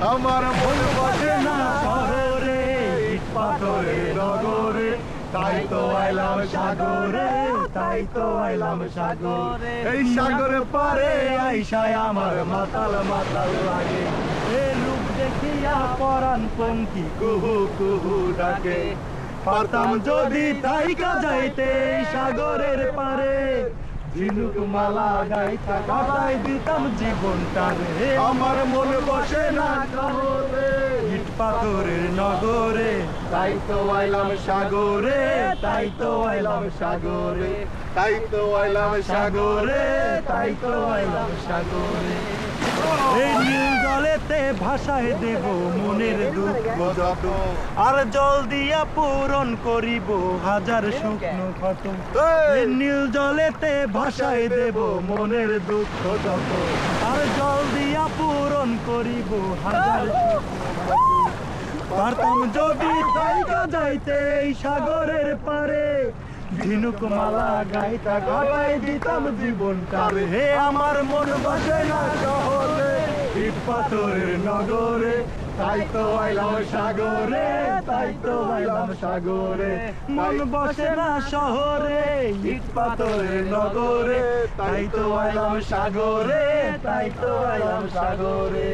আমার মন বসে না শহরে, ইট পাথরের নগরে, তাই তো আইলাম সাগরে, তাই তো আইলাম সাগরে। এই সাগরে পারে আইসায় আমার মাতাল মাতাল লাগে, এ রূপ দেখিয়া পরাণ পঙ্কি কুহু কুহু ডাকে। পারতাম যদি তাইকা যাইতে এই সাগরের পারে, ঝিনুক মালা গাইতা কাটাই দিতাম জীবনটা রে। আমার মন বসে না শহরে, ইট পাথরের নগরে, তাই তো আইলাম সাগরে, তাই তো আইলাম সাগরে, তাই তো আইলাম সাগরে, তাই তো আইলাম সাগরে। এই নীল জলেতে ভাষায় দেব মনের দুঃখ যত, আর জল দিয়া পূরণ করিব হাজার শুকনো ক্ষত। এই নীল জলেতে ভাষায় দেব মনের দুঃখ যত, আর জল দিয়া পূরণ করিব হাজার শুকনো ক্ষত। পারতাম যদি তাইকা যাইতে এই সাগরের পারে, ঝিনুক মালা গাইতা গাটাই দিতাম জীবনটা রে। হে আমার মন বসে না শহরে, ইট পাথরের নগরে, তাই তো আইলাম সাগরে, তাই তো আইলাম সাগরে। মন বসে না শহরে, ইট পাথরের নগরে, তাই তো আইলাম সাগরে, তাই তো আইলাম সাগরে।